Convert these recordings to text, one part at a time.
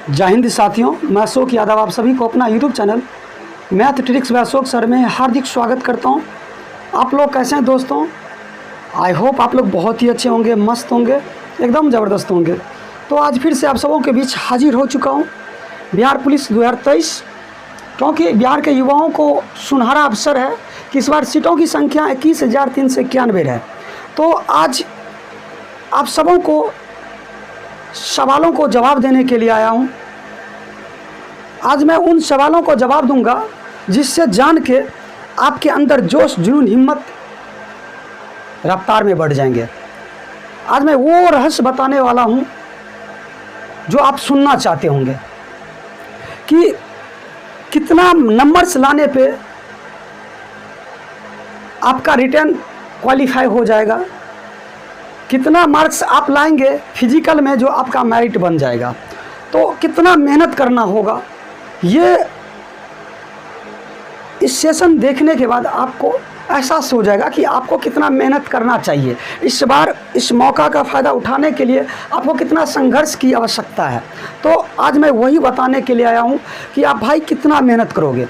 जय हिंद साथियों, मैं अशोक यादव आप सभी को अपना YouTube channel math tricks bye Ashok sir में हार्दिक स्वागत करता हूं। आप लोग कैसे हैं दोस्तों? आई होप आप लोग बहुत ही अच्छे होंगे, मस्त होंगे, एकदम ज़बरदस्त होंगे। तो आज फिर से आप सबों के बीच हाजिर हो चुका हूं बिहार पुलिस 2023, क्योंकि बिहार के युवाओं को सुनहरा अवसर है कि इस बार सीटों की संख्या 21,391 है। तो आज आप सबों को सवालों को जवाब देने के लिए आया हूं। आज मैं उन सवालों को जवाब दूंगा जिससे जान के आपके अंदर जोश, जुनून, हिम्मत रफ्तार में बढ़ जाएंगे। आज मैं वो रहस्य बताने वाला हूं जो आप सुनना चाहते होंगे कि कितना नंबर्स लाने पे आपका रिटर्न क्वालिफाई हो जाएगा, कितना मार्क्स आप लाएंगे फिजिकल में जो आपका मेरिट बन जाएगा, तो कितना मेहनत करना होगा। ये इस सेशन देखने के बाद आपको एहसास हो जाएगा कि आपको कितना मेहनत करना चाहिए। इस बार इस मौका का फ़ायदा उठाने के लिए आपको कितना संघर्ष की आवश्यकता है। तो आज मैं वही बताने के लिए आया हूँ कि आप भाई कितना मेहनत करोगे।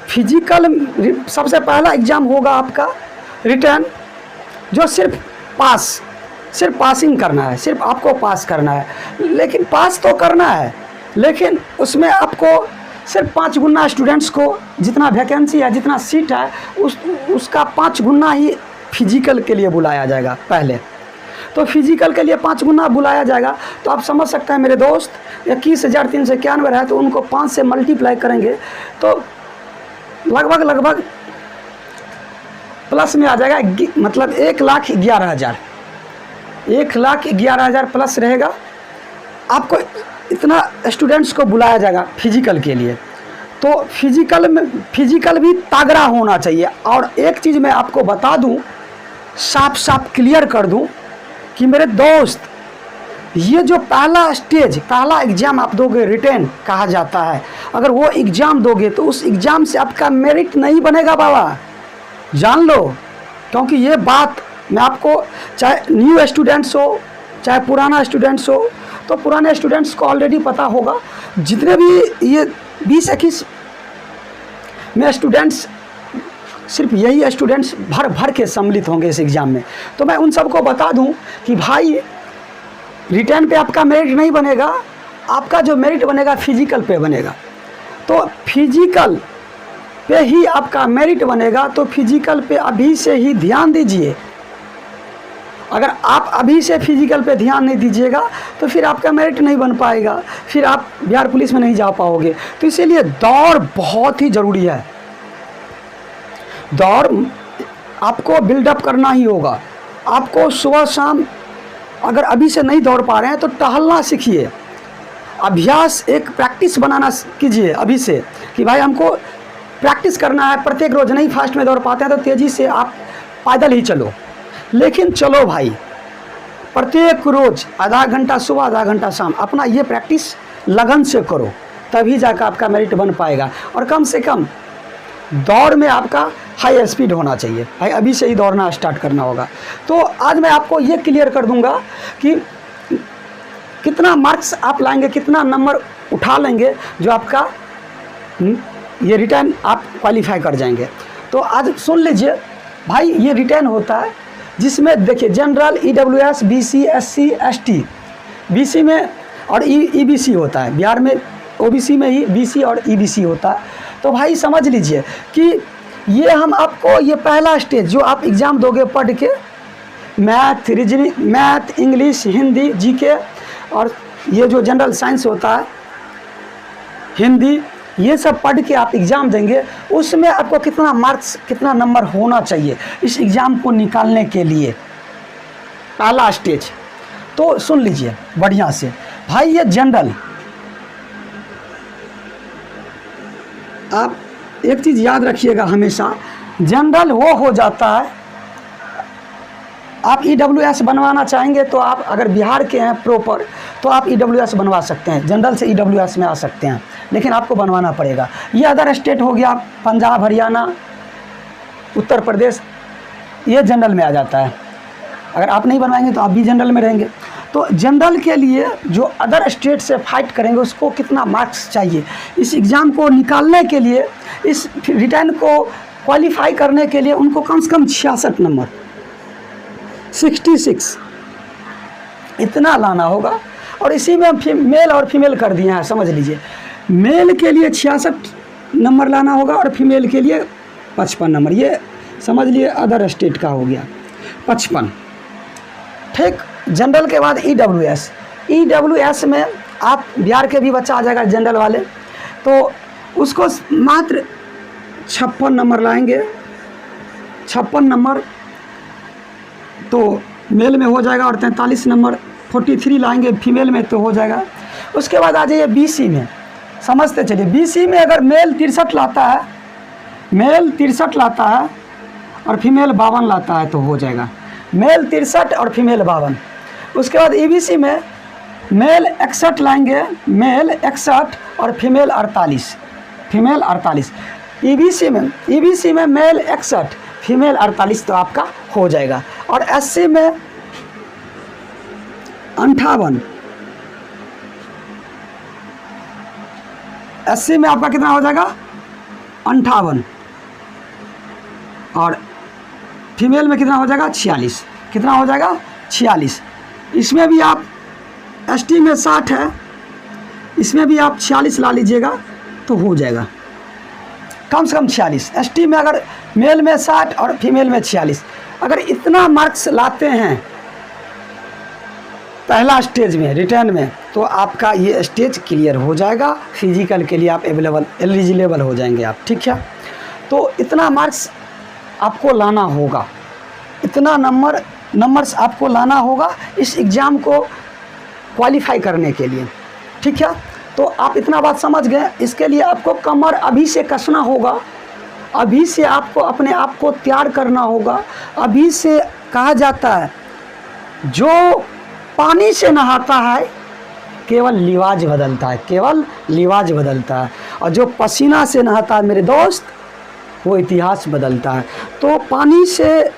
फिजिकल सबसे पहला एग्ज़ाम होगा आपका रिटर्न, जो सिर्फ पासिंग करना है, सिर्फ आपको पास करना है। लेकिन पास तो करना है, लेकिन उसमें आपको सिर्फ 5 गुना स्टूडेंट्स को जितना वैकेंसी है, जितना सीट है, उसका 5 गुना ही फिजिकल के लिए बुलाया जाएगा पहले। तो फिजिकल के लिए 5 गुना बुलाया जाएगा। तो आप समझ सकते हैं मेरे दोस्त, 21,391 है तो उनको 5 से मल्टीप्लाई करेंगे तो लगभग प्लस में आ जाएगा, मतलब 1,11,000 1,11,000 प्लस रहेगा। आपको इतना स्टूडेंट्स को बुलाया जाएगा फिजिकल के लिए। तो फिजिकल भी तगड़ा होना चाहिए। और एक चीज़ मैं आपको बता दूं, साफ क्लियर कर दूं कि मेरे दोस्त, ये जो पहला एग्ज़ाम आप दोगे, रिटर्न कहा जाता है, अगर वो एग्ज़ाम दोगे तो उस एग्ज़ाम से आपका मेरिट नहीं बनेगा बाबा, जान लो। क्योंकि ये बात मैं आपको, चाहे न्यू स्टूडेंट्स हो चाहे पुराना स्टूडेंट्स हो, तो पुराने स्टूडेंट्स को ऑलरेडी पता होगा। जितने भी ये 20-21 में स्टूडेंट्स, सिर्फ यही स्टूडेंट्स भर के सम्मिलित होंगे इस एग्ज़ाम में। तो मैं उन सबको बता दूं कि भाई रिटर्न पे आपका मेरिट नहीं बनेगा, आपका जो मेरिट बनेगा फिजिकल पे बनेगा। तो फिजिकल पे ही आपका मेरिट बनेगा। तो फिजिकल पे अभी से ही ध्यान दीजिए। अगर आप अभी से फिजिकल पे ध्यान नहीं दीजिएगा तो फिर आपका मेरिट नहीं बन पाएगा, फिर आप बिहार पुलिस में नहीं जा पाओगे। तो इसीलिए दौड़ बहुत ही ज़रूरी है। दौड़ आपको बिल्डअप करना ही होगा। आपको सुबह शाम, अगर अभी से नहीं दौड़ पा रहे हैं तो टहलना सीखिए। अभ्यास, एक प्रैक्टिस बनाना कीजिए अभी से कि भाई हमको प्रैक्टिस करना है। प्रत्येक रोज़ नहीं फास्ट में दौड़ पाते हैं तो तेज़ी से आप पैदल ही चलो, लेकिन चलो भाई। प्रत्येक रोज़ आधा घंटा सुबह, आधा घंटा शाम, अपना ये प्रैक्टिस लगन से करो, तभी जाकर आपका मेरिट बन पाएगा। और कम से कम दौड़ में आपका हाई स्पीड होना चाहिए भाई, अभी से ही दौड़ना स्टार्ट करना होगा। तो आज मैं आपको ये क्लियर कर दूंगा कि कितना मार्क्स आप लाएंगे, कितना नंबर उठा लेंगे जो आपका ये रिटर्न आप क्वालिफाई कर जाएंगे। तो आज सुन लीजिए भाई, ये रिटर्न होता है जिसमें देखिए general, EWS, BC, SC, ST, BC में और EBC होता है। बिहार में OBC में ही BC और EBC होता है। तो भाई समझ लीजिए कि ये हम आपको, ये पहला स्टेज जो आप एग्ज़ाम दोगे पढ़ के, math, reasoning, math, English, Hindi, GK और ये जो जनरल साइंस होता है, हिंदी, ये सब पढ़ के आप एग्ज़ाम देंगे। उसमें आपको कितना मार्क्स, कितना नंबर होना चाहिए इस एग्ज़ाम को निकालने के लिए, पहला स्टेज। तो सुन लीजिए बढ़िया से भाई, ये जनरल, आप एक चीज़ याद रखिएगा हमेशा, जनरल वो हो जाता है। आप EWS बनवाना चाहेंगे तो आप, अगर बिहार के हैं प्रॉपर, तो आप EWS बनवा सकते हैं, जनरल से EWS में आ सकते हैं, लेकिन आपको बनवाना पड़ेगा। ये अदर स्टेट हो गया, पंजाब, हरियाणा, उत्तर प्रदेश, ये जनरल में आ जाता है। अगर आप नहीं बनवाएंगे तो आप भी जनरल में रहेंगे। तो जनरल के लिए जो अदर स्टेट से फाइट करेंगे उसको कितना मार्क्स चाहिए, इस एग्ज़ाम को निकालने के लिए, इस रिटर्न को क्वालिफाई करने के लिए उनको कम से कम 66 नंबर 66 इतना लाना होगा। और इसी में मेल और फीमेल कर दिए हैं, समझ लीजिए। मेल के लिए 66 नंबर लाना होगा और फीमेल के लिए 55 नंबर, ये समझ लिए अदर स्टेट का हो गया 55। ठीक, जनरल के बाद EWS में आप बिहार के भी बच्चा आ जाएगा जनरल वाले, तो उसको मात्र 56 नंबर लाएंगे, 56 नंबर तो मेल में हो जाएगा, और 43 नंबर 43 लाएंगे फीमेल में तो हो जाएगा। उसके बाद आ जाइए BC में, समझते चलिए। BC में अगर मेल 63 लाता है, मेल 63 लाता है और फीमेल 52 लाता है तो हो जाएगा, मेल 63 और फीमेल 52। उसके बाद EBC में मेल 61 लाएंगे, मेल 61 और फीमेल 48, फीमेल 48। EBC में मेल 61 फीमेल 48 तो आपका हो जाएगा। और SC में 58, SC में आपका कितना हो जाएगा 58, और फीमेल में कितना हो जाएगा 46, कितना हो जाएगा 46। इसमें भी आप ST में 60 है, इसमें भी आप 46 ला लीजिएगा तो हो जाएगा, कम से कम 46। ST में अगर मेल में 60 और फीमेल में 46, अगर इतना मार्क्स लाते हैं पहला स्टेज में रिटर्न में तो आपका ये स्टेज क्लियर हो जाएगा, फिजिकल के लिए आप एलिजिबल हो जाएंगे आप, ठीक है। तो इतना मार्क्स आपको लाना होगा, इतना नंबर्स आपको लाना होगा इस एग्ज़ाम को क्वालिफाई करने के लिए, ठीक है। तो आप इतना बात समझ गए। इसके लिए आपको कमर अभी से कसना होगा, अभी से आपको अपने आप को तैयार करना होगा। अभी से कहा जाता है जो पानी से नहाता है केवल लिवाज बदलता है, केवल लिवाज बदलता है, और जो पसीना से नहाता है मेरे दोस्त वो इतिहास बदलता है। तो पानी से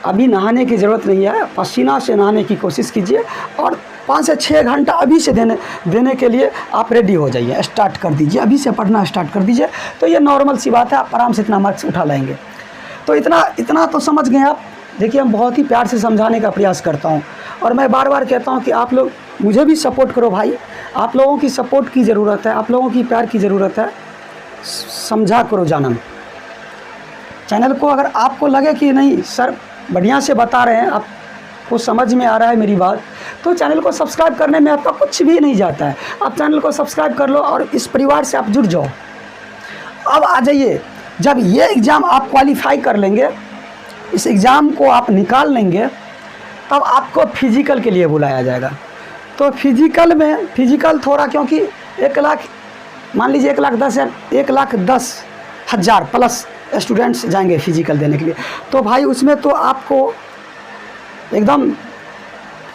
अभी नहाने की ज़रूरत नहीं है, पसीना से नहाने की कोशिश कीजिए, और 5 से 6 घंटा अभी से देने के लिए आप रेडी हो जाइए, स्टार्ट कर दीजिए, अभी से पढ़ना स्टार्ट कर दीजिए। तो ये नॉर्मल सी बात है, आप आराम से इतना मार्क्स उठा लाएंगे। तो इतना तो समझ गए आप। देखिए, हम बहुत ही प्यार से समझाने का प्रयास करता हूँ, और मैं बार बार कहता हूँ कि आप लोग मुझे भी सपोर्ट करो भाई, आप लोगों की सपोर्ट की ज़रूरत है, आप लोगों की प्यार की ज़रूरत है। समझा करो जानम चैनल को। अगर आपको लगे कि नहीं सर बढ़िया से बता रहे हैं, आपको समझ में आ रहा है मेरी बात, तो चैनल को सब्सक्राइब करने में आपका कुछ भी नहीं जाता है। आप चैनल को सब्सक्राइब कर लो और इस परिवार से आप जुड़ जाओ। अब आ जाइए, जब ये एग्ज़ाम आप क्वालिफाई कर लेंगे, इस एग्ज़ाम को आप निकाल लेंगे, तब आपको फिजिकल के लिए बुलाया जाएगा। तो फिजिकल थोड़ा, क्योंकि 1 लाख मान लीजिए 1,10,000 प्लस स्टूडेंट्स जाएंगे फिजिकल देने के लिए। तो भाई उसमें तो आपको एकदम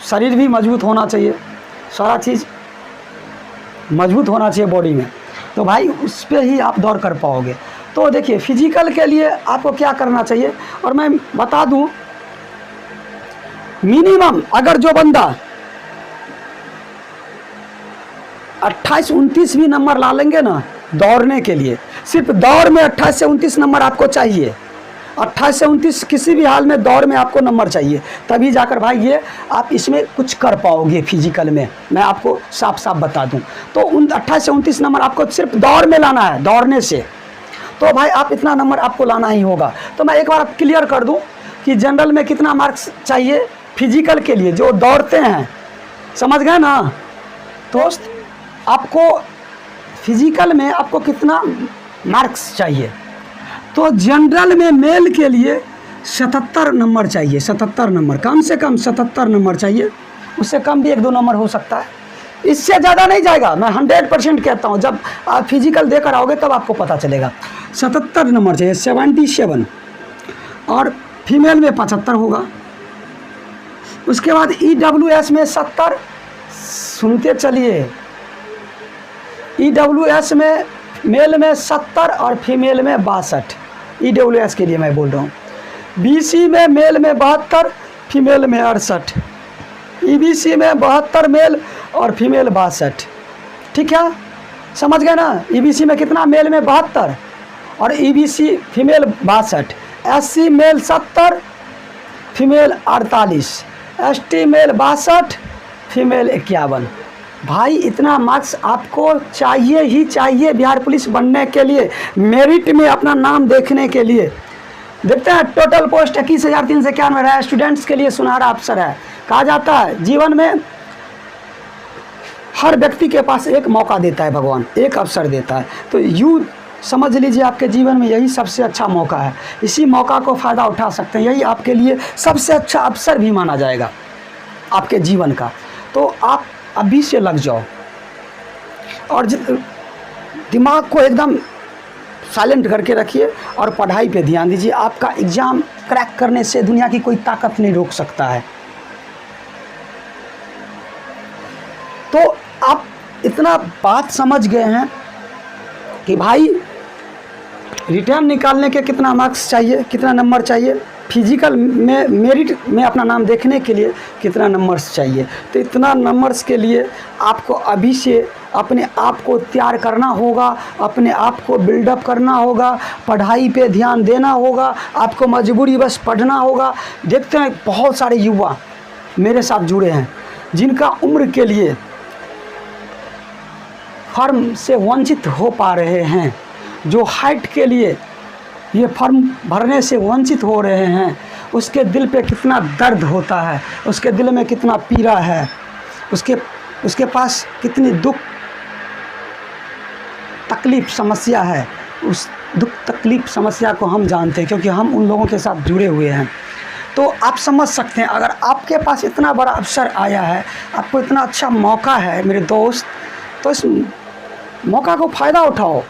शरीर भी मजबूत होना चाहिए, सारा चीज़ मजबूत होना चाहिए बॉडी में, तो भाई उस पर ही आप दौड़ कर पाओगे। तो देखिए, फिजिकल के लिए आपको क्या करना चाहिए, और मैं बता दूं, मिनिमम अगर जो बंदा 28-29 भी नंबर ला लेंगे ना दौड़ने के लिए, सिर्फ दौड़ में 28 से 29 नंबर आपको चाहिए। 28 से 29 किसी भी हाल में दौड़ में आपको नंबर चाहिए, तभी जाकर भाई ये आप इसमें कुछ कर पाओगे फिजिकल में, मैं आपको साफ साफ बता दूं। तो 28 से 29 नंबर आपको सिर्फ दौड़ में लाना है, दौड़ने से। तो भाई आप इतना नंबर आपको लाना ही होगा। तो मैं एक बार आप क्लियर कर दूं कि जनरल में कितना मार्क्स चाहिए फिजिकल के लिए, जो दौड़ते हैं, समझ गए ना दोस्त। आपको फिजिकल में आपको कितना मार्क्स चाहिए, तो जनरल में मेल के लिए 77 नंबर चाहिए, 77 नंबर, कम से कम 77 नंबर चाहिए। उससे कम भी 1-2 नंबर हो सकता है, इससे ज़्यादा नहीं जाएगा। मैं 100% कहता हूँ, जब आप फिजिकल देकर आओगे तब आपको पता चलेगा। 77 नंबर चाहिए, 77, और फीमेल में 75 होगा। उसके बाद EWS में 70, सुनते चलिए, EWS में मेल में 70 और फीमेल में 62, EWS के लिए मैं बोल रहा हूँ। BC में मेल में 72, फीमेल में 68, ईबीसी में 72 मेल और फीमेल 62। ठीक है, समझ गए ना। ईबीसी में कितना, मेल में 72 और EBC female 62, SC male 70, female 48, ST male 62, female 51। भाई इतना मार्क्स आपको चाहिए ही चाहिए बिहार पुलिस बनने के लिए, मेरिट में अपना नाम देखने के लिए। देखते हैं टोटल पोस्ट 21,391 रहा है, स्टूडेंट्स के लिए सुनहरा अवसर है। कहा जाता है जीवन में हर व्यक्ति के पास एक मौका देता है भगवान, एक अवसर देता है। तो यूँ समझ लीजिए आपके जीवन में यही सबसे अच्छा मौका है, इसी मौका को फ़ायदा उठा सकते हैं। यही आपके लिए सबसे अच्छा अवसर भी माना जाएगा आपके जीवन का। तो आप अभी से लग जाओ और दिमाग को एकदम साइलेंट करके रखिए और पढ़ाई पे ध्यान दीजिए। आपका एग्ज़ाम क्रैक करने से दुनिया की कोई ताकत नहीं रोक सकता है। तो आप इतना बात समझ गए हैं कि भाई रिटर्न निकालने के कितना मार्क्स चाहिए, कितना नंबर चाहिए, फिजिकल में मेरिट में अपना नाम देखने के लिए कितना नंबर्स चाहिए। तो इतना नंबर्स के लिए आपको अभी से अपने आप को तैयार करना होगा, अपने आप को बिल्डअप करना होगा, पढ़ाई पे ध्यान देना होगा, आपको मजबूरी बस पढ़ना होगा। देखते हैं बहुत सारे युवा मेरे साथ जुड़े हैं जिनका उम्र के लिए फॉर्म से वंचित हो पा रहे हैं, जो हाइट के लिए ये फॉर्म भरने से वंचित हो रहे हैं। उसके दिल पे कितना दर्द होता है, उसके दिल में कितना पीड़ा है, उसके पास कितनी दुख तकलीफ़ समस्या है। उस दुख तकलीफ़ समस्या को हम जानते हैं क्योंकि हम उन लोगों के साथ जुड़े हुए हैं। तो आप समझ सकते हैं अगर आपके पास इतना बड़ा अवसर आया है, आपको इतना अच्छा मौका है मेरे दोस्त, तो इस मौका को फ़ायदा उठाओ।